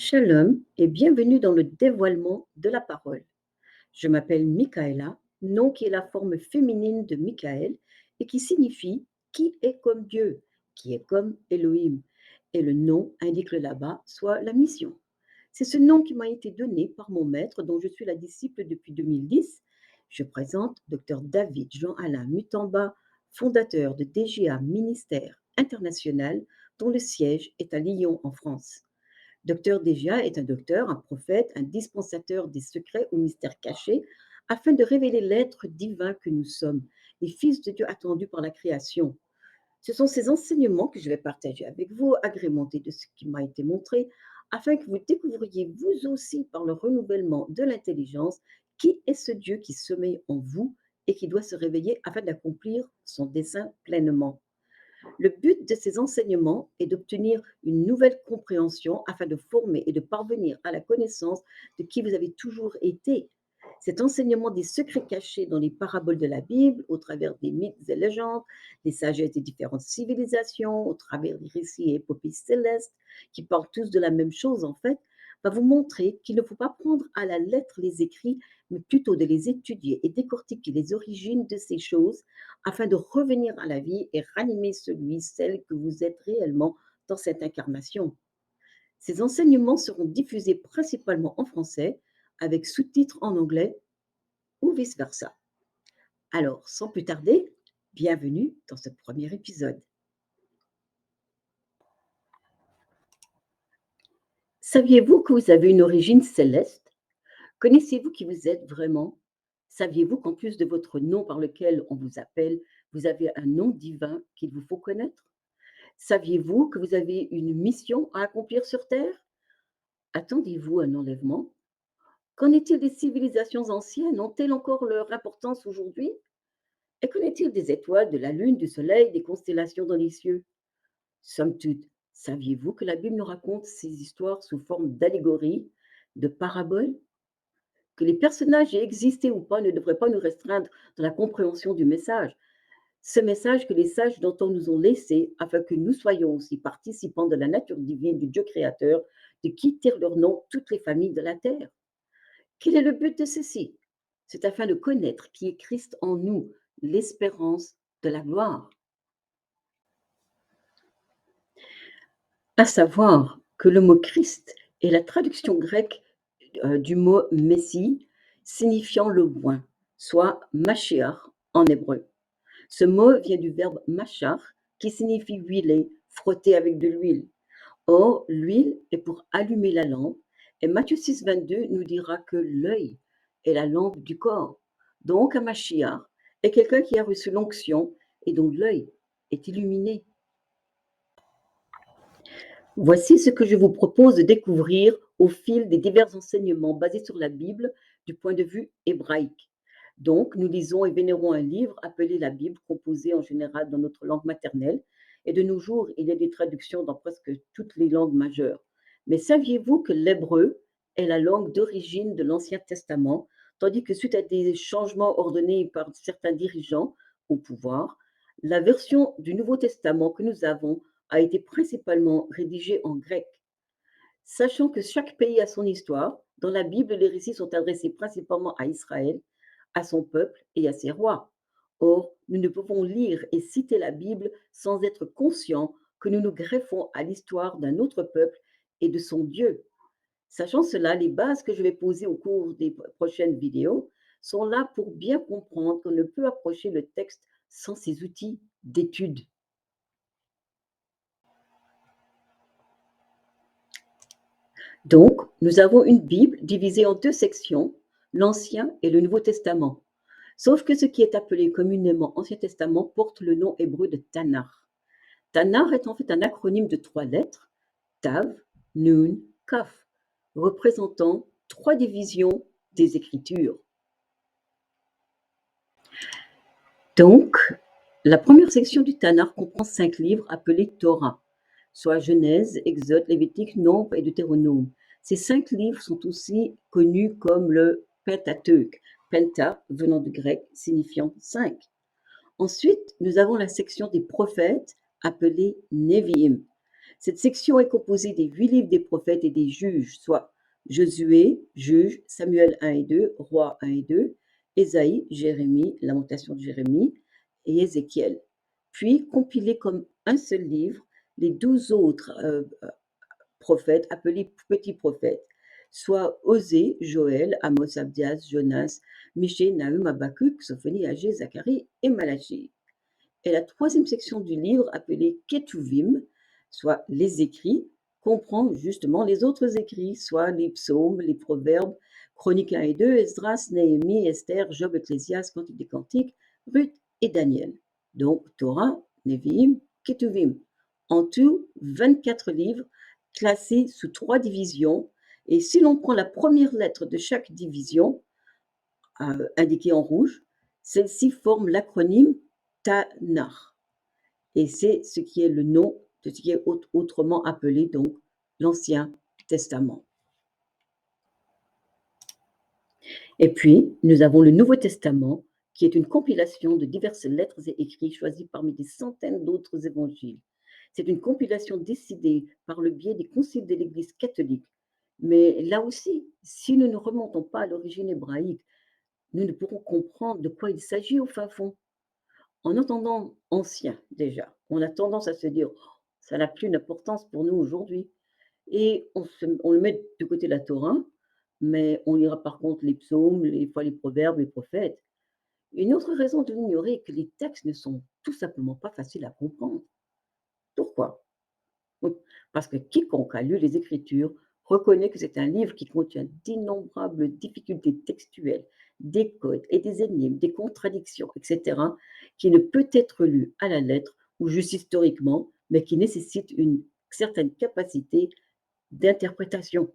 Shalom et bienvenue dans le dévoilement de la parole. Je m'appelle Michaela, nom qui est la forme féminine de Michael et qui signifie qui est comme Dieu, qui est comme Elohim. Et le nom indique le là-bas, soit la mission. C'est ce nom qui m'a été donné par mon maître dont je suis la disciple depuis 2010. Je présente Dr David Jean-Alain Mutamba, fondateur de DGA Ministère International dont le siège est à Lyon en France. Docteur Degia est un docteur, un prophète, un dispensateur des secrets ou mystères cachés, afin de révéler l'être divin que nous sommes, les fils de Dieu attendus par la création. Ce sont ces enseignements que je vais partager avec vous, agrémentés de ce qui m'a été montré, afin que vous découvriez vous aussi par le renouvellement de l'intelligence qui est ce Dieu qui sommeille en vous et qui doit se réveiller afin d'accomplir son dessein pleinement. Le but de ces enseignements est d'obtenir une nouvelle compréhension afin de former et de parvenir à la connaissance de qui vous avez toujours été. Cet enseignement des secrets cachés dans les paraboles de la Bible, au travers des mythes et légendes, des sagesses des différentes civilisations, au travers des récits et épopées célestes, qui parlent tous de la même chose en fait, va vous montrer qu'il ne faut pas prendre à la lettre les écrits, mais plutôt de les étudier et décortiquer les origines de ces choses afin de revenir à la vie et ranimer celui, celle que vous êtes réellement dans cette incarnation. Ces enseignements seront diffusés principalement en français, avec sous-titres en anglais ou vice-versa. Alors, sans plus tarder, bienvenue dans ce premier épisode. Saviez-vous que vous avez une origine céleste? Connaissez-vous qui vous êtes vraiment? Saviez-vous qu'en plus de votre nom par lequel on vous appelle, vous avez un nom divin qu'il vous faut connaître? Saviez-vous que vous avez une mission à accomplir sur Terre? Attendez-vous un enlèvement? Qu'en est-il des civilisations anciennes? Ont-elles encore leur importance aujourd'hui? Et qu'en est-il des étoiles, de la lune, du soleil, des constellations dans les cieux? Somme toute, saviez-vous que la Bible nous raconte ces histoires sous forme d'allégories, de paraboles? Que les personnages aient existé ou pas ne devrait pas nous restreindre dans la compréhension du message. Ce message que les sages d'antan nous ont laissé afin que nous soyons aussi participants de la nature divine du Dieu créateur, de qui tirent leur nom toutes les familles de la terre. Quel est le but de ceci? C'est afin de connaître qui est Christ en nous, l'espérance de la gloire. À savoir que le mot Christ est la traduction grecque du mot Messie, signifiant le oint, soit Mashiach en hébreu. Ce mot vient du verbe machar, qui signifie huiler, frotter avec de l'huile. Or, l'huile est pour allumer la lampe, et Matthieu 6, 22 nous dira que l'œil est la lampe du corps. Donc, un Mashiach est quelqu'un qui a reçu l'onction, et dont l'œil est illuminé. Voici ce que je vous propose de découvrir au fil des divers enseignements basés sur la Bible du point de vue hébraïque. Donc, nous lisons et vénérons un livre appelé la Bible, composé en général dans notre langue maternelle. Et de nos jours, il y a des traductions dans presque toutes les langues majeures. Mais saviez-vous que l'hébreu est la langue d'origine de l'Ancien Testament, tandis que suite à des changements ordonnés par certains dirigeants au pouvoir, la version du Nouveau Testament que nous avons a été principalement rédigée en grec. Sachant que chaque pays a son histoire, dans la Bible, les récits sont adressés principalement à Israël, à son peuple et à ses rois. Or, nous ne pouvons lire et citer la Bible sans être conscients que nous nous greffons à l'histoire d'un autre peuple et de son Dieu. Sachant cela, les bases que je vais poser au cours des prochaines vidéos sont là pour bien comprendre qu'on ne peut approcher le texte sans ces outils d'étude. Donc, nous avons une Bible divisée en deux sections, l'Ancien et le Nouveau Testament. Sauf que ce qui est appelé communément Ancien Testament porte le nom hébreu de Tanakh. Tanakh est en fait un acronyme de 3 lettres, Tav, Nun, Kaf, représentant 3 divisions des Écritures. Donc, la première section du Tanakh comprend 5 livres appelés Torah, soit Genèse, Exode, Lévitique, Nombre et Deutéronome. Ces 5 livres sont aussi connus comme le Pentateuque, Penta venant du grec signifiant 5. Ensuite, nous avons la section des prophètes appelée Nevi'im. Cette section est composée des 8 livres des prophètes et des juges, soit Josué, Juge, Samuel 1 et 2, Roi 1 et 2, Ésaïe, Jérémie, Lamentation de Jérémie et Ézéchiel. Puis compilés comme un seul livre, les 12 autres prophètes appelés petits prophètes, soit Osée, Joël, Amos, Abdias, Jonas, Michée, Nahum, Habakkuk, Sophonie, Agé, Zacharie et Malachie. Et la troisième section du livre, appelée Ketuvim, soit les écrits, comprend justement les autres écrits, soit les psaumes, les proverbes, Chroniques 1 et 2, Esdras, Néhémie, Esther, Job, Ecclésiaste, Cantique des Cantiques, Ruth et Daniel. Donc Torah, Nevi'im, Ketuvim. En tout, 24 livres classés sous 3 divisions. Et si l'on prend la première lettre de chaque division, indiquée en rouge, celle-ci forme l'acronyme Tanakh. Et c'est ce qui est le nom de ce qui est autrement appelé donc l'Ancien Testament. Et puis, nous avons le Nouveau Testament, qui est une compilation de diverses lettres et écrits choisis parmi des centaines d'autres évangiles. C'est une compilation décidée par le biais des conciles de l'Église catholique. Mais là aussi, si nous ne remontons pas à l'origine hébraïque, nous ne pourrons comprendre de quoi il s'agit au fin fond. En entendant ancien déjà, on a tendance à se dire: «Oh, ça n'a plus d'importance pour nous aujourd'hui» et on le met de côté la Torah, mais on lira par contre les psaumes, les fois les proverbes, les prophètes. Une autre raison de l'ignorer est que les textes ne sont tout simplement pas faciles à comprendre. Pourquoi? Parce que quiconque a lu les Écritures reconnaît que c'est un livre qui contient d'innombrables difficultés textuelles, des codes et des énigmes, des contradictions, etc., qui ne peut être lu à la lettre ou juste historiquement, mais qui nécessite une certaine capacité d'interprétation.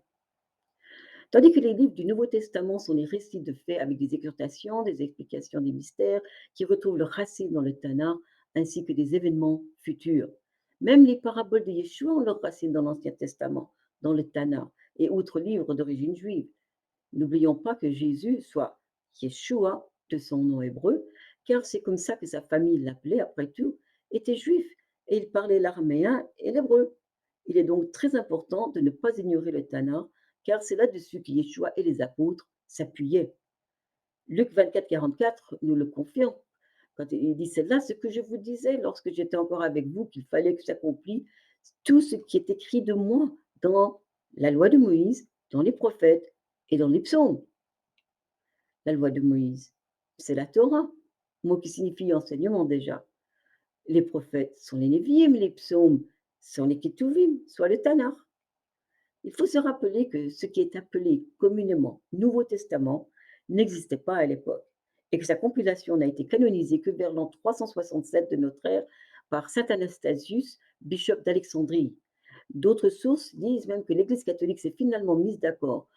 Tandis que les livres du Nouveau Testament sont les récits de faits avec des exhortations, des explications des mystères, qui retrouvent leurs racines dans le Tanakh, ainsi que des événements futurs. Même les paraboles de Yeshua ont leurs racines dans l'Ancien Testament, dans le Tanakh, et autres livres d'origine juive. N'oublions pas que Jésus, soit Yeshua de son nom hébreu, car c'est comme ça que sa famille l'appelait après tout, était juif, et il parlait l'araméen et l'hébreu. Il est donc très important de ne pas ignorer le Tanakh, car c'est là-dessus que Yeshua et les apôtres s'appuyaient. Luc 24, 44 nous le confirme, quand il dit: «C'est là ce que je vous disais lorsque j'étais encore avec vous, qu'il fallait que s'accomplisse tout ce qui est écrit de moi dans la loi de Moïse, dans les prophètes et dans les psaumes». La loi de Moïse, c'est la Torah, mot qui signifie enseignement déjà. Les prophètes sont les Névi'im, les psaumes sont les Ketuvim, soit le Tanakh. Il faut se rappeler que ce qui est appelé communément Nouveau Testament n'existait pas à l'époque et que sa compilation n'a été canonisée que vers l'an 367 de notre ère par saint Anastasius, bishop d'Alexandrie. D'autres sources disent même que l'Église catholique s'est finalement mise d'accord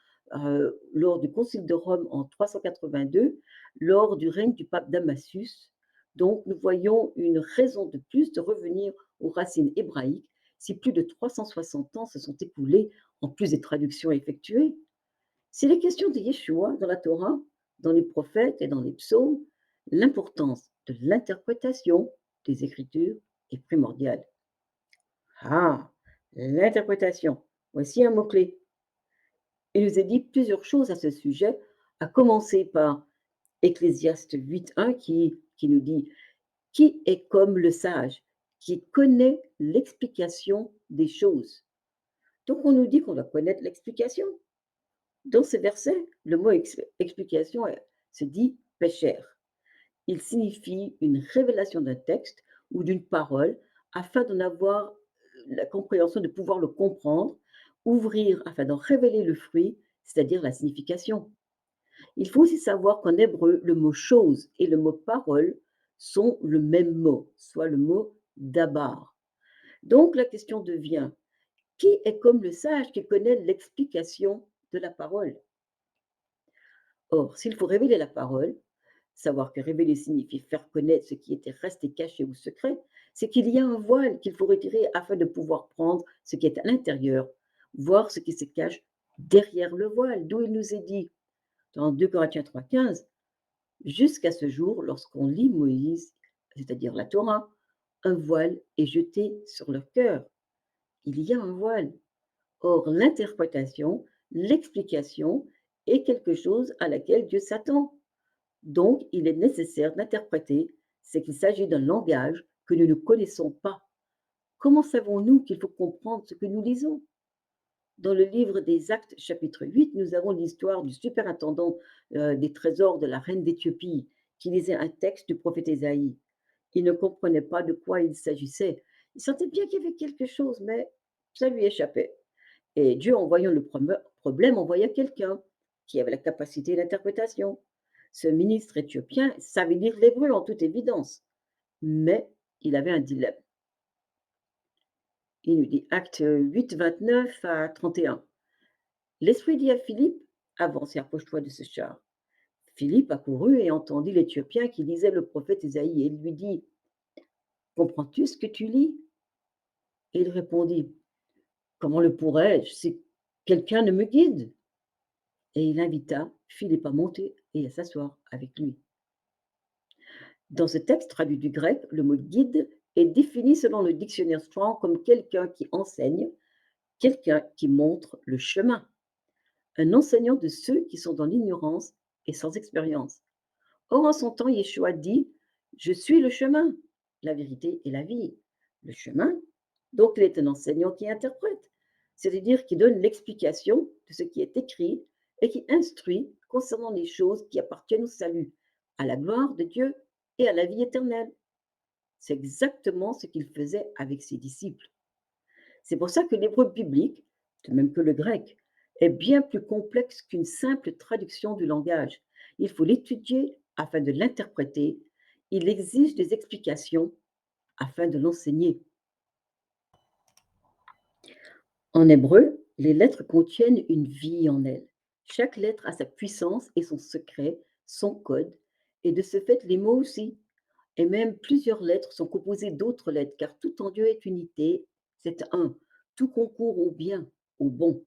lors du Concile de Rome en 382, lors du règne du pape Damasius. Donc nous voyons une raison de plus de revenir aux racines hébraïques si plus de 360 ans se sont écoulés en plus des traductions effectuées. S'il est question de Yeshua dans la Torah, dans les prophètes et dans les psaumes, l'importance de l'interprétation des Écritures est primordiale. Ah, l'interprétation. Voici un mot-clé. Il nous est dit plusieurs choses à ce sujet, à commencer par Ecclésiaste 8.1 qui nous dit: «Qui est comme le sage, qui connaît l'explication des choses?» Donc on nous dit qu'on doit connaître l'explication. Dans ce verset, le mot explication se dit pécher. Il signifie une révélation d'un texte ou d'une parole afin d'en avoir la compréhension, de pouvoir le comprendre, ouvrir afin d'en révéler le fruit, c'est-à-dire la signification. Il faut aussi savoir qu'en hébreu, le mot chose et le mot parole sont le même mot, soit le mot dabar. Donc la question devient: qui est comme le sage qui connaît l'explication de la parole? Or, s'il faut révéler la parole, savoir que révéler signifie faire connaître ce qui était resté caché ou secret, c'est qu'il y a un voile qu'il faut retirer afin de pouvoir prendre ce qui est à l'intérieur, voir ce qui se cache derrière le voile, d'où il nous est dit dans 2 Corinthiens 3,15: jusqu'à ce jour, lorsqu'on lit Moïse, c'est-à-dire la Torah, un voile est jeté sur leur cœur. il y a un voile. Or, l'interprétation, l'explication est quelque chose à laquelle Dieu s'attend. Donc, il est nécessaire d'interpréter ce qu'il s'agit d'un langage que nous ne connaissons pas. Comment savons-nous qu'il faut comprendre ce que nous lisons? Dans le livre des Actes, chapitre 8, nous avons l'histoire du superintendant des trésors de la reine d'Éthiopie qui lisait un texte du prophète Ésaïe. Il ne comprenait pas de quoi il s'agissait. Il sentait bien qu'il y avait quelque chose, mais ça lui échappait. Et Dieu, en voyant le problème, envoya quelqu'un qui avait la capacité d'interprétation. Ce ministre éthiopien savait lire l'hébreu en toute évidence, mais il avait un dilemme. Il nous dit, acte 8, 29 à 31. L'Esprit dit à Philippe, avance et approche-toi de ce char. Philippe accourut et entendit l'Éthiopien qui lisait le prophète Isaïe et il lui dit, comprends-tu ce que tu lis? Et il répondit, comment le pourrais-je si quelqu'un ne me guide? Et il invita Philippe à monter et à s'asseoir avec lui. Dans ce texte traduit du grec, le mot guide est défini selon le dictionnaire Strong comme quelqu'un qui enseigne, quelqu'un qui montre le chemin, un enseignant de ceux qui sont dans l'ignorance et sans expérience. Or, en son temps, Yeshua dit, je suis le chemin, la vérité et la vie. Le chemin, donc il est un enseignant qui interprète, c'est-à-dire qui donne l'explication de ce qui est écrit et qui instruit concernant les choses qui appartiennent au salut, à la gloire de Dieu et à la vie éternelle. C'est exactement ce qu'il faisait avec ses disciples. C'est pour ça que l'hébreu biblique, de même que le grec, est bien plus complexe qu'une simple traduction du langage. Il faut l'étudier afin de l'interpréter. Il exige des explications afin de l'enseigner. En hébreu, les lettres contiennent une vie en elles. Chaque lettre a sa puissance et son secret, son code, et de ce fait les mots aussi. Et même plusieurs lettres sont composées d'autres lettres, car tout en Dieu est unité, c'est un. Tout concourt au bien, au bon.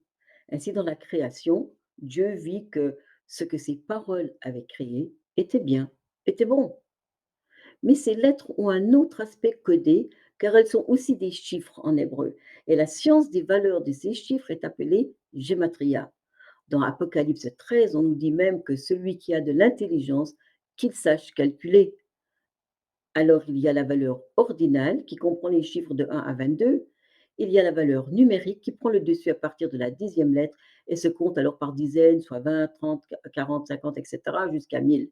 Ainsi, dans la création, Dieu vit que ce que ses paroles avaient créé était bien, était bon. Mais ces lettres ont un autre aspect codé, car elles sont aussi des chiffres en hébreu. Et la science des valeurs de ces chiffres est appelée gématria. Dans Apocalypse 13, on nous dit même que celui qui a de l'intelligence, qu'il sache calculer. Alors, il y a la valeur ordinale qui comprend les chiffres de 1 à 22. Il y a la valeur numérique qui prend le dessus à partir de la 10e lettre et se compte alors par dizaines, soit 20, 30, 40, 50, etc., jusqu'à 1000.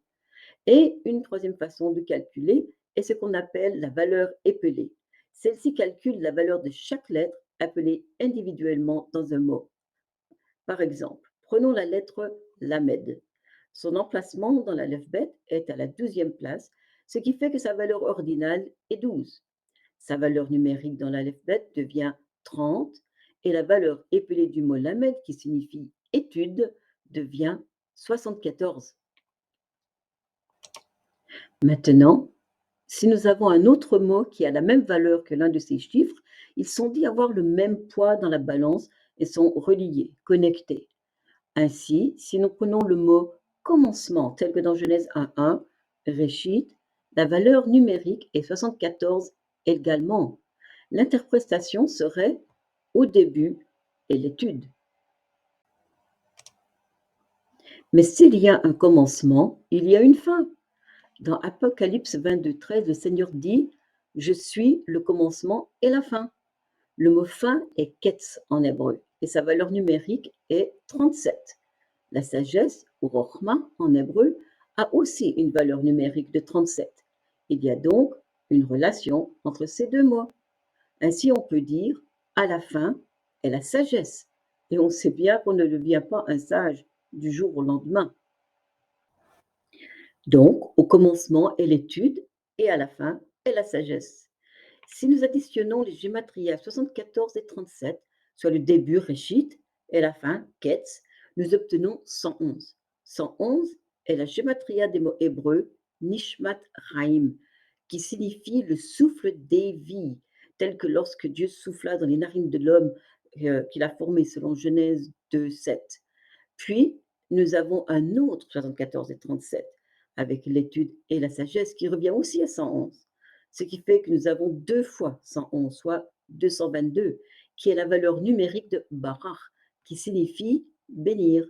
Et une troisième façon de calculer est ce qu'on appelle la valeur épelée. Celle-ci calcule la valeur de chaque lettre appelée individuellement dans un mot. Par exemple, prenons la lettre Lamed. Son emplacement dans l'alphabet est à la 12e place, ce qui fait que sa valeur ordinale est 12. Sa valeur numérique dans l'alphabet devient 30 et la valeur épelée du mot Lamed, qui signifie étude, devient 74. Maintenant, si nous avons un autre mot qui a la même valeur que l'un de ces chiffres, ils sont dits avoir le même poids dans la balance et sont reliés, connectés. Ainsi, si nous prenons le mot commencement, tel que dans Genèse 1.1, Réchit, la valeur numérique est 74 également. L'interprétation serait au début et l'étude. Mais s'il y a un commencement, il y a une fin. Dans Apocalypse 22.13, le Seigneur dit « Je suis le commencement et la fin ». Le mot fin est ketz en hébreu et sa valeur numérique est 37. La sagesse, ou rochma en hébreu, a aussi une valeur numérique de 37. Il y a donc une relation entre ces deux mots. Ainsi, on peut dire à la fin est la sagesse. Et on sait bien qu'on ne devient pas un sage du jour au lendemain. Donc, au commencement est l'étude et à la fin est la sagesse. Si nous additionnons les gématries 74 et 37, soit le début Réchit et la fin Ketz, nous obtenons 111. 111 est la gématria des mots hébreux Nishmat Raim, qui signifie le souffle des vies, tel que lorsque Dieu souffla dans les narines de l'homme qu'il a formé selon Genèse 2, 7. Puis, nous avons un autre 74 et 37, avec l'étude et la sagesse, qui revient aussi à 111. Ce qui fait que nous avons 2 fois 111, soit 222. qui est la valeur numérique de barak, qui signifie bénir.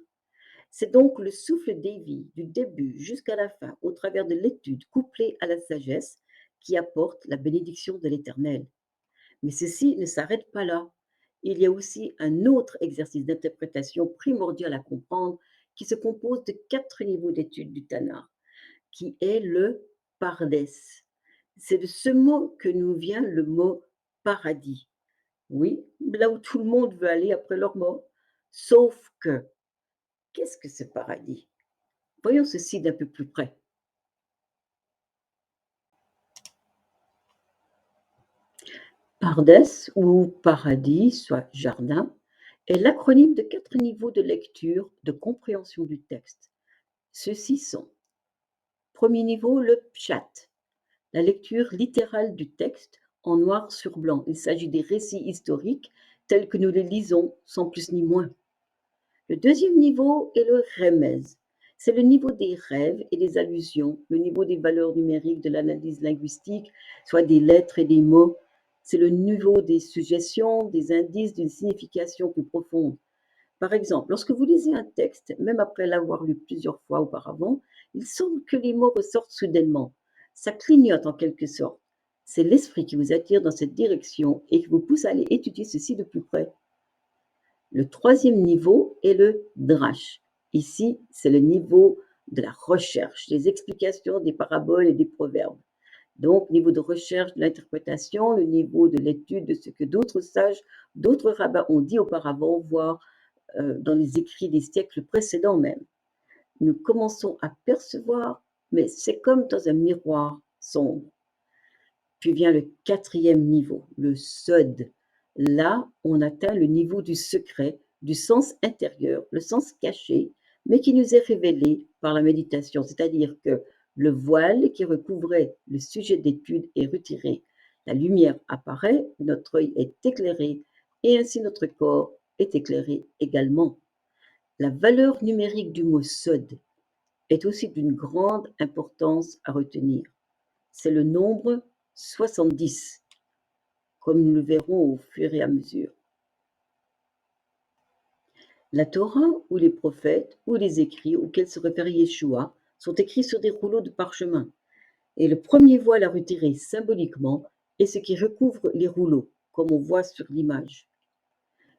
C'est donc le souffle des vies, du début jusqu'à la fin, au travers de l'étude couplée à la sagesse, qui apporte la bénédiction de l'Éternel. Mais ceci ne s'arrête pas là. Il y a aussi un autre exercice d'interprétation primordial à comprendre qui se compose de 4 niveaux d'étude du Tanakh, qui est le pardes. C'est de ce mot que nous vient le mot paradis. Oui, là où tout le monde veut aller après leur mort. Sauf que, qu'est-ce que ce paradis? Voyons ceci d'un peu plus près. Pardes ou paradis, soit jardin, est l'acronyme de 4 niveaux de lecture, de compréhension du texte. Ceux-ci sont: premier niveau, le pshat, la lecture littérale du texte en noir sur blanc. Il s'agit des récits historiques tels que nous les lisons, sans plus ni moins. Le deuxième niveau est le remez. C'est le niveau des rêves et des allusions, le niveau des valeurs numériques de l'analyse linguistique, soit des lettres et des mots. C'est le niveau des suggestions, des indices d'une signification plus profonde. Par exemple, lorsque vous lisez un texte, même après l'avoir lu plusieurs fois auparavant, il semble que les mots ressortent soudainement. Ça clignote en quelque sorte. C'est l'esprit qui vous attire dans cette direction et qui vous pousse à aller étudier ceci de plus près. Le troisième niveau est le drash. Ici, c'est le niveau de la recherche, des explications, des paraboles et des proverbes. Donc, niveau de recherche, de l'interprétation, le niveau de l'étude de ce que d'autres sages, d'autres rabbins ont dit auparavant, voire dans les écrits des siècles précédents même. Nous commençons à percevoir, mais c'est comme dans un miroir sombre. Puis vient le quatrième niveau, le sod. Là, on atteint le niveau du secret, du sens intérieur, le sens caché, mais qui nous est révélé par la méditation. C'est-à-dire que le voile qui recouvrait le sujet d'étude est retiré. La lumière apparaît, notre œil est éclairé, et ainsi notre corps est éclairé également. La valeur numérique du mot sod est aussi d'une grande importance à retenir. C'est le nombre 70, comme nous le verrons au fur et à mesure. La Torah ou les prophètes ou les écrits auxquels se réfère Yeshua sont écrits sur des rouleaux de parchemin. Et le premier voile à retirer symboliquement est ce qui recouvre les rouleaux, comme on voit sur l'image.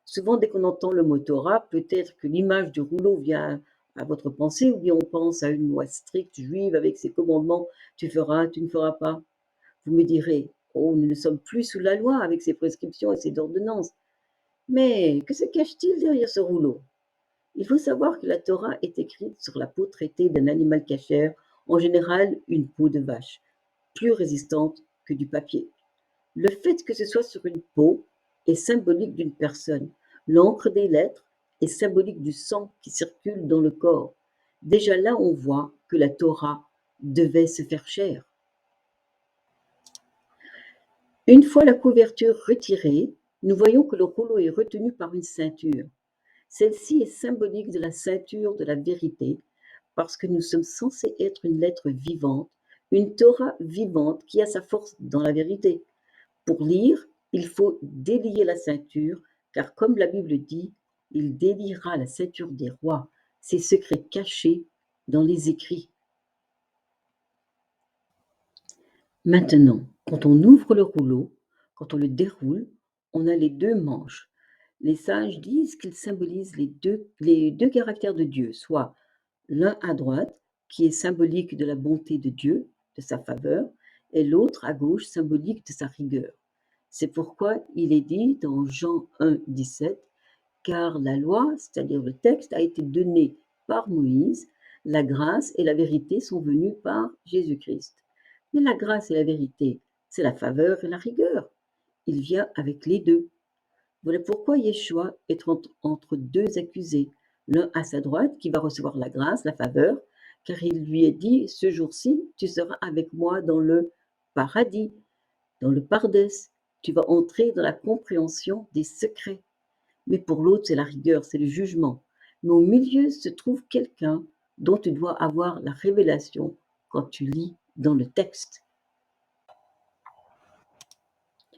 Souvent, dès qu'on entend le mot Torah, peut-être que l'image du rouleau vient à votre pensée, ou bien on pense à une loi stricte juive avec ses commandements, tu feras, tu ne feras pas. Vous me direz, oh, nous ne sommes plus sous la loi avec ses prescriptions et ses ordonnances. Mais que se cache-t-il derrière ce rouleau? Il faut savoir que la Torah est écrite sur la peau traitée d'un animal cachère, en général une peau de vache, plus résistante que du papier. Le fait que ce soit sur une peau est symbolique d'une personne. L'encre des lettres est symbolique du sang qui circule dans le corps. Déjà là, on voit que la Torah devait se faire chair. Une fois la couverture retirée, nous voyons que le rouleau est retenu par une ceinture. Celle-ci est symbolique de la ceinture de la vérité, parce que nous sommes censés être une lettre vivante, une Torah vivante qui a sa force dans la vérité. Pour lire, il faut délier la ceinture, car comme la Bible dit, il déliera la ceinture des rois, ses secrets cachés dans les écrits. Maintenant, quand on ouvre le rouleau, quand on le déroule, on a les deux manches. Les sages disent qu'ils symbolisent les deux caractères de Dieu, soit l'un à droite, qui est symbolique de la bonté de Dieu, de sa faveur, et l'autre à gauche, symbolique de sa rigueur. C'est pourquoi il est dit dans Jean 1, 17, car la loi, c'est-à-dire le texte, a été donnée par Moïse, la grâce et la vérité sont venues par Jésus-Christ. Mais la grâce et la vérité, c'est la faveur et la rigueur. Il vient avec les deux. Voilà pourquoi Yeshua est entre deux accusés, l'un à sa droite qui va recevoir la grâce, la faveur, car il lui est dit, ce jour-ci, tu seras avec moi dans le paradis, dans le pardès, tu vas entrer dans la compréhension des secrets. Mais pour l'autre, c'est la rigueur, c'est le jugement. Mais au milieu se trouve quelqu'un dont tu dois avoir la révélation quand tu lis dans le texte.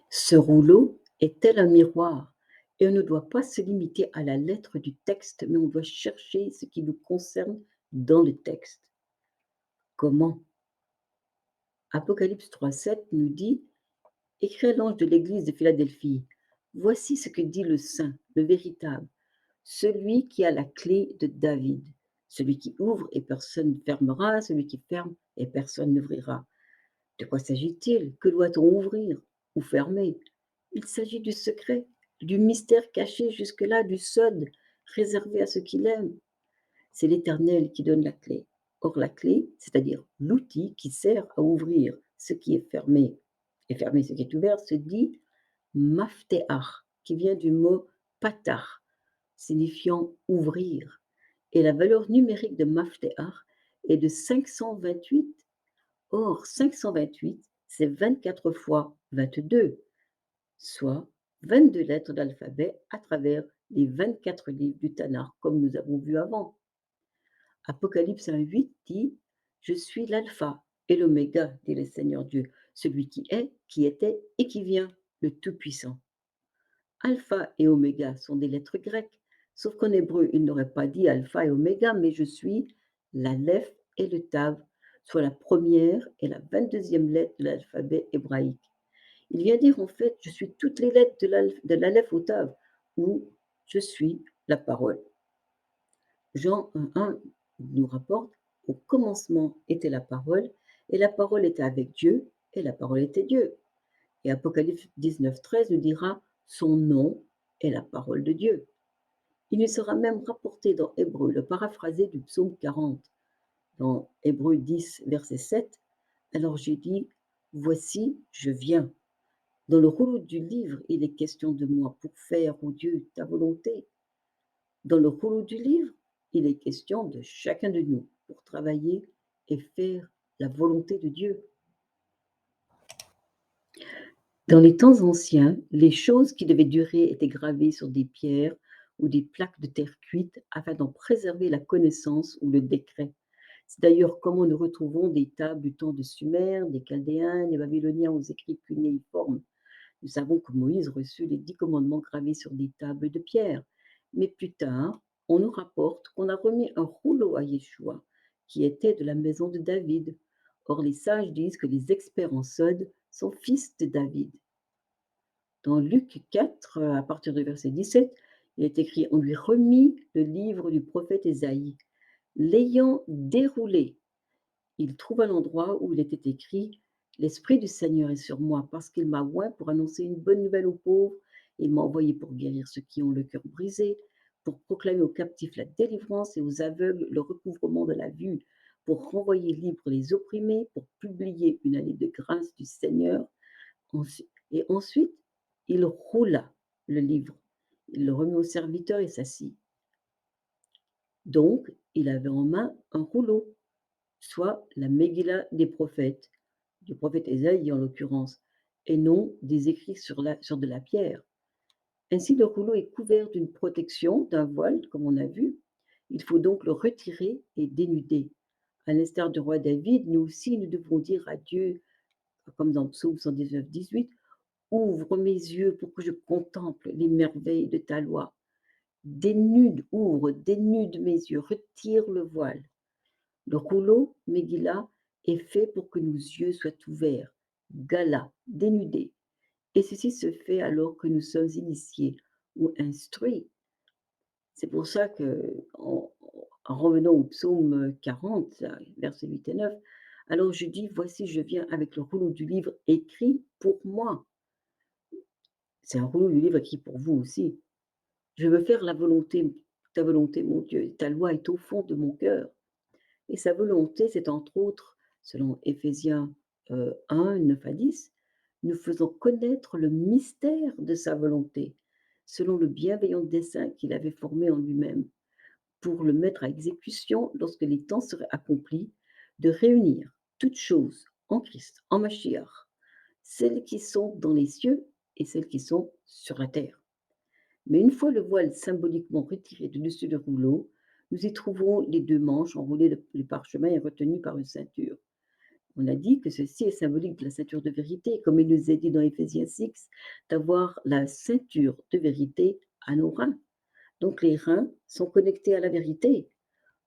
Ce rouleau est tel un miroir Et on ne doit pas se limiter à la lettre du texte, mais on doit chercher ce qui nous concerne dans le texte. Comment? Apocalypse 3,7 nous dit: «Écris à l'ange de l'église de Philadelphie, voici ce que dit le saint, le véritable, celui qui a la clé de David, celui qui ouvre et personne ne fermera, celui qui ferme et personne n'ouvrira.» De quoi s'agit-il? Que doit-on ouvrir ou fermer? Il s'agit du secret, du mystère caché jusque-là, du sode réservé à ceux qui l'aiment. C'est l'Éternel qui donne la clé. Or, la clé, c'est-à-dire l'outil qui sert à ouvrir ce qui est fermé et fermer ce qui est ouvert, se dit mafteach, qui vient du mot patach, signifiant ouvrir. Et la valeur numérique de mafteach est de 528. Or, 528, c'est 24 fois 22, soit 22 lettres d'alphabet à travers les 24 livres du Tanakh, comme nous avons vu avant. Apocalypse 1,8 dit: «Je suis l'alpha et l'oméga, dit le Seigneur Dieu, celui qui est, qui était et qui vient, le Tout-Puissant.» Alpha et oméga sont des lettres grecques, sauf qu'en hébreu, il n'aurait pas dit alpha et oméga, mais je suis l'aleph et le tav, soit la première et la 22e lettre de l'alphabet hébraïque. Il vient dire en fait: je suis toutes les lettres de l'aleph au tav, ou je suis la parole. Jean 1,1 nous rapporte: au commencement était la parole, et la parole était avec Dieu, et la parole était Dieu. Et Apocalypse 19,13 nous dira: son nom est la parole de Dieu. Il nous sera même rapporté dans Hébreu, le paraphrasé du psaume 40, dans Hébreu 10, verset 7. Alors j'ai dit: voici, je viens. Dans le rouleau du livre, il est question de moi pour faire, ô Dieu, ta volonté. Dans le rouleau du livre, il est question de chacun de nous pour travailler et faire la volonté de Dieu. Dans les temps anciens, les choses qui devaient durer étaient gravées sur des pierres ou des plaques de terre cuite afin d'en préserver la connaissance ou le décret. C'est d'ailleurs comment nous retrouvons des tables du temps de Sumer, des Chaldéens, des Babyloniens aux écrits cunéiformes. Nous savons que Moïse reçut les 10 commandements gravés sur des tables de pierre. Mais plus tard, on nous rapporte qu'on a remis un rouleau à Yeshua, qui était de la maison de David. Or, les sages disent que les experts en Sod sont fils de David. Dans Luc 4, à partir du verset 17, il est écrit: on lui remit le livre du prophète Ésaïe. L'ayant déroulé, il trouva l'endroit où il était écrit: l'Esprit du Seigneur est sur moi, parce qu'il m'a oint pour annoncer une bonne nouvelle aux pauvres. Il m'a envoyé pour guérir ceux qui ont le cœur brisé, pour proclamer aux captifs la délivrance et aux aveugles le recouvrement de la vue, pour renvoyer libres les opprimés, pour publier une année de grâce du Seigneur. Et ensuite, il roula le livre. Il le remit au serviteur et s'assit. Donc, il avait en main un rouleau, soit la Megillah des prophètes, du prophète Ésaïe en l'occurrence, et non des écrits sur de la pierre. Ainsi, le rouleau est couvert d'une protection, d'un voile, comme on a vu. Il faut donc le retirer et dénuder. À l'instar du roi David, nous aussi, nous devons dire à Dieu, comme dans Psaume 119, 18: ouvre mes yeux pour que je contemple les merveilles de ta loi. Dénude mes yeux, retire le voile. Le rouleau, Megillah, est fait pour que nos yeux soient ouverts, gala, dénudés. Et ceci se fait alors que nous sommes initiés ou instruits. C'est pour ça que, en revenant au psaume 40, versets 8 et 9, alors je dis: voici, je viens avec le rouleau du livre écrit pour moi. C'est un rouleau du livre écrit pour vous aussi. Je veux faire ta volonté, mon Dieu. Ta loi est au fond de mon cœur. Et sa volonté, c'est entre autres, selon Éphésiens 1, 9 à 10, nous faisons connaître le mystère de sa volonté, selon le bienveillant dessein qu'il avait formé en lui-même, pour le mettre à exécution lorsque les temps seraient accomplis, de réunir toutes choses en Christ, en Mashiach, celles qui sont dans les cieux et celles qui sont sur la terre. Mais une fois le voile symboliquement retiré de dessus le rouleau, nous y trouvons les deux manches enroulées de parchemin et retenues par une ceinture. On a dit que ceci est symbolique de la ceinture de vérité, comme il nous est dit dans Éphésiens 6, d'avoir la ceinture de vérité à nos reins. Donc les reins sont connectés à la vérité.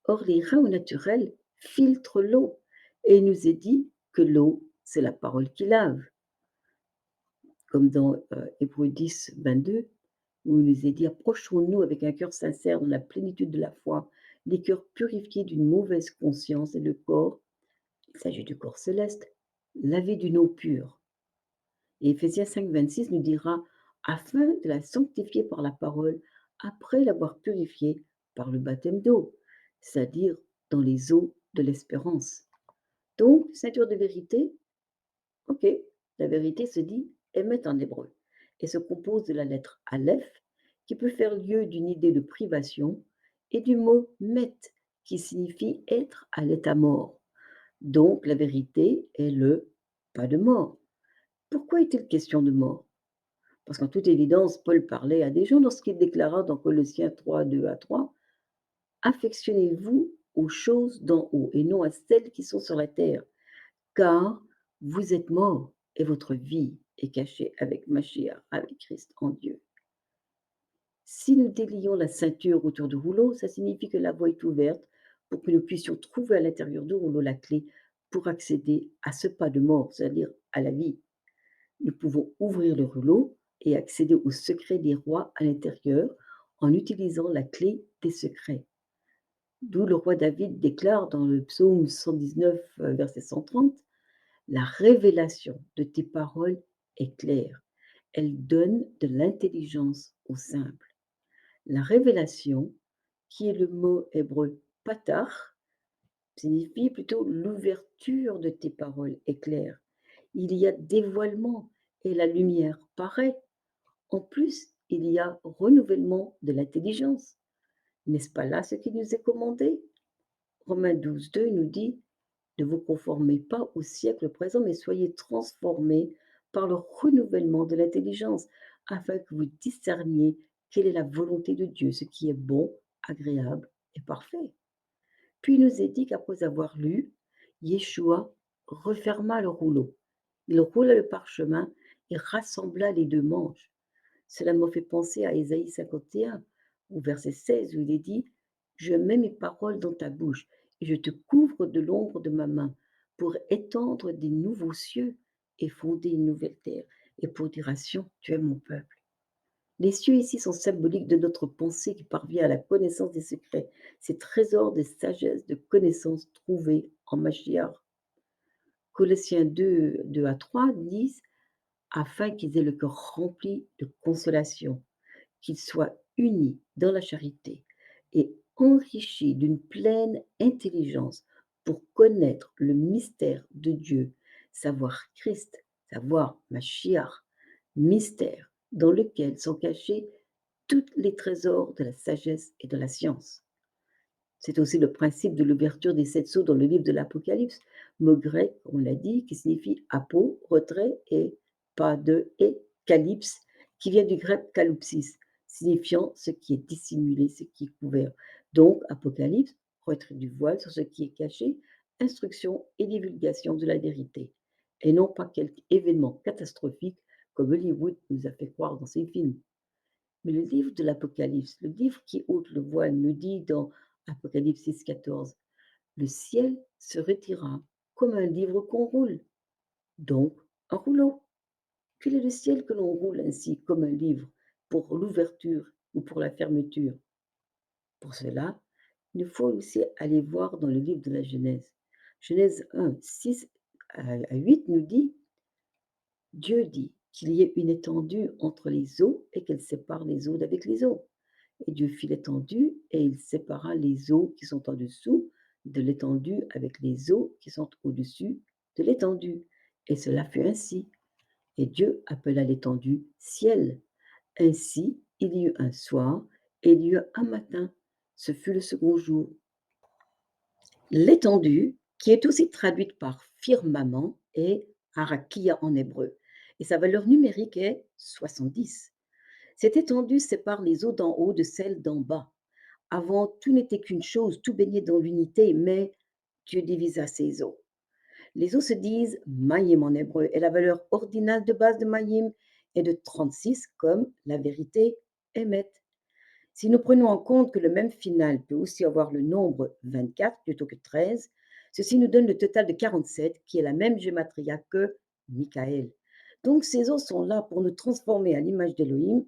Or, les reins au naturel filtrent l'eau. Et il nous est dit que l'eau, c'est la parole qui lave. Comme dans Hébreux 10, 22, où il nous est dit: «Approchons-nous avec un cœur sincère dans la plénitude de la foi, les cœurs purifiés d'une mauvaise conscience et le corps», il s'agit du corps céleste, «lavé d'une eau pure». Et Éphésiens 5, 26 nous dira: «Afin de la sanctifier par la parole, après l'avoir purifiée par le baptême d'eau», c'est-à-dire dans les eaux de l'espérance. Donc, ceinture de vérité, ok, la vérité se dit émet en hébreu et se compose de la lettre Aleph qui peut faire lieu d'une idée de privation et du mot met qui signifie être à l'état mort. Donc la vérité est le pas de mort. Pourquoi est-il question de mort? Parce qu'en toute évidence, Paul parlait à des gens lorsqu'il déclara dans Colossiens 3, 2 à 3: affectionnez-vous aux choses d'en haut et non à celles qui sont sur la terre, car vous êtes morts et votre vie est cachée avec Mashiach, avec Christ en Dieu. Si nous délions la ceinture autour du rouleau, ça signifie que la voie est ouverte pour que nous puissions trouver à l'intérieur du rouleau la clé pour accéder à ce pas de mort, c'est-à-dire à la vie. Nous pouvons ouvrir le rouleau et accéder au secret des rois à l'intérieur en utilisant la clé des secrets. D'où le roi David déclare dans le psaume 119, verset 130: la révélation de tes paroles est claire. Elle donne de l'intelligence aux simples. La révélation, qui est le mot hébreu patach, signifie plutôt l'ouverture de tes paroles est claire. Il y a dévoilement et la lumière paraît. En plus, il y a renouvellement de l'intelligence. N'est-ce pas là ce qui nous est commandé? Romains 12, 2 nous dit: ne vous conformez pas au siècle présent, mais soyez transformés par le renouvellement de l'intelligence, afin que vous discerniez quelle est la volonté de Dieu, ce qui est bon, agréable et parfait. Puis il nous est dit qu'après avoir lu, Yeshua referma le rouleau. Il roula le parchemin et rassembla les deux manches. Cela m'a fait penser à Ésaïe 51, au verset 16, où il est dit: je mets mes paroles dans ta bouche et je te couvre de l'ombre de ma main pour étendre des nouveaux cieux et fonder une nouvelle terre. Et pour dire à Sion, tu es mon peuple. Les cieux ici sont symboliques de notre pensée qui parvient à la connaissance des secrets, ces trésors de sagesse, de connaissance trouvés en Mashiach. Colossiens 2, 2 à 3 disent: afin qu'ils aient le cœur rempli de consolation, qu'ils soient unis dans la charité et enrichis d'une pleine intelligence pour connaître le mystère de Dieu, savoir Christ, savoir Mashiach, mystère dans lequel sont cachés tous les trésors de la sagesse et de la science. C'est aussi le principe de l'ouverture des 7 sceaux dans le livre de l'Apocalypse, mot grec, comme on l'a dit, qui signifie apo, retrait, et pas de et, calypse, qui vient du grec kalypsis, signifiant ce qui est dissimulé, ce qui est couvert. Donc, Apocalypse, retrait du voile sur ce qui est caché, instruction et divulgation de la vérité, et non pas quelque événement catastrophique comme Hollywood nous a fait croire dans ses films. Mais le livre de l'Apocalypse, le livre qui ôte le voile, nous dit dans Apocalypse 6, 14: le ciel se retira comme un livre qu'on roule, donc un rouleau. Quel est le ciel que l'on roule ainsi comme un livre pour l'ouverture ou pour la fermeture? Pour cela, il faut aussi aller voir dans le livre de la Genèse. Genèse 1, 6 à 8 nous dit: Dieu dit qu'il y ait une étendue entre les eaux et qu'elle sépare les eaux d'avec les eaux. Et Dieu fit l'étendue et il sépara les eaux qui sont en dessous de l'étendue avec les eaux qui sont au-dessus de l'étendue. Et cela fut ainsi. Et Dieu appela l'étendue ciel. Ainsi, il y eut un soir et il y eut un matin. Ce fut le second jour. L'étendue, qui est aussi traduite par firmament, est arakia en hébreu. Et sa valeur numérique est 70. Cette étendue sépare les eaux d'en haut de celles d'en bas. Avant, tout n'était qu'une chose, tout baignait dans l'unité, mais Dieu divisa ces eaux. Les eaux se disent Mayim en hébreu, et la valeur ordinale de base de Mayim est de 36, comme la vérité Emet. Si nous prenons en compte que le même final peut aussi avoir le nombre 24 plutôt que 13, ceci nous donne le total de 47, qui est la même gématria que Michael. Donc ces eaux sont là pour nous transformer à l'image d'Élohim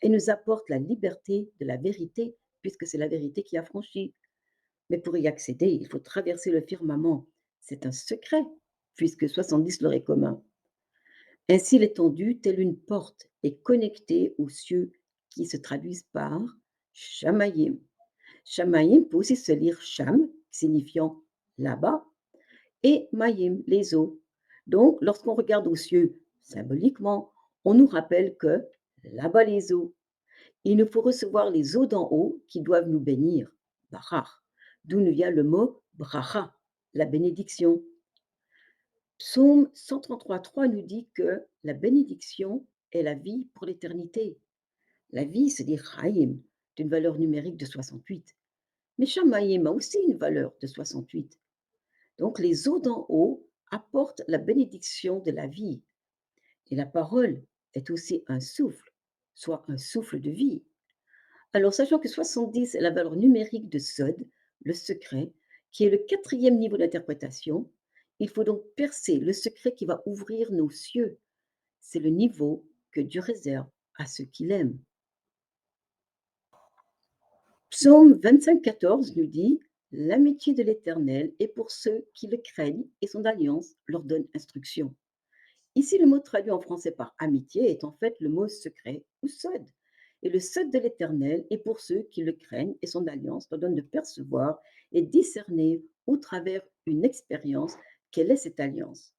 et nous apportent la liberté de la vérité, puisque c'est la vérité qui a franchi. Mais pour y accéder, il faut traverser le firmament. C'est un secret, puisque 70 leur est commun. Ainsi, l'étendue, telle une porte, est connectée aux cieux qui se traduisent par Shamayim. Shamayim peut aussi se lire Sham, signifiant là-bas, et Mayim, les eaux. Donc, lorsqu'on regarde aux cieux, symboliquement, on nous rappelle que là-bas les eaux. Il nous faut recevoir les eaux d'en haut qui doivent nous bénir, Barach, d'où nous vient le mot bracha, la bénédiction. Psaume 133,3 nous dit que la bénédiction est la vie pour l'éternité. La vie, c'est dire Chaim, d'une valeur numérique de 68. Mais Shamayim a aussi une valeur de 68. Donc les eaux d'en haut apportent la bénédiction de la vie. Et la parole est aussi un souffle, soit un souffle de vie. Alors, sachant que 70 est la valeur numérique de Sod, le secret, qui est le quatrième niveau d'interprétation, il faut donc percer le secret qui va ouvrir nos cieux. C'est le niveau que Dieu réserve à ceux qui l'aiment. Psaume 25,14 nous dit: l'amitié de l'Éternel est pour ceux qui le craignent et son alliance leur donne instruction. Ici, le mot traduit en français par amitié est en fait le mot secret ou sod. Et le sod de l'Éternel est pour ceux qui le craignent et son alliance leur donne de percevoir et discerner au travers une expérience quelle est cette alliance.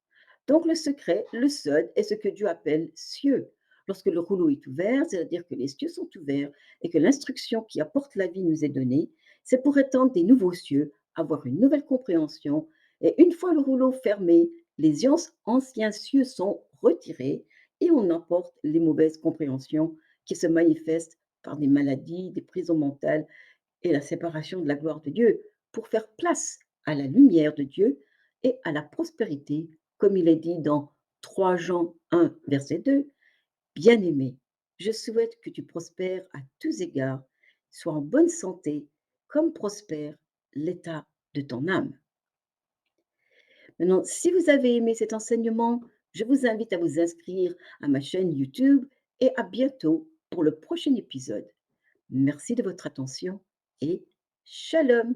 Donc le secret, le sod, est ce que Dieu appelle cieux. Lorsque le rouleau est ouvert, c'est-à-dire que les cieux sont ouverts et que l'instruction qui apporte la vie nous est donnée, c'est pour étendre des nouveaux cieux, avoir une nouvelle compréhension. Et une fois le rouleau fermé, les anciens cieux sont retirés et on emporte les mauvaises compréhensions qui se manifestent par des maladies, des prisons mentales et la séparation de la gloire de Dieu pour faire place à la lumière de Dieu et à la prospérité, comme il est dit dans 3 Jean 1, verset 2. Bien-aimé, je souhaite que tu prospères à tous égards, sois en bonne santé, comme prospère l'état de ton âme. Maintenant, si vous avez aimé cet enseignement, je vous invite à vous inscrire à ma chaîne YouTube et à bientôt pour le prochain épisode. Merci de votre attention et shalom.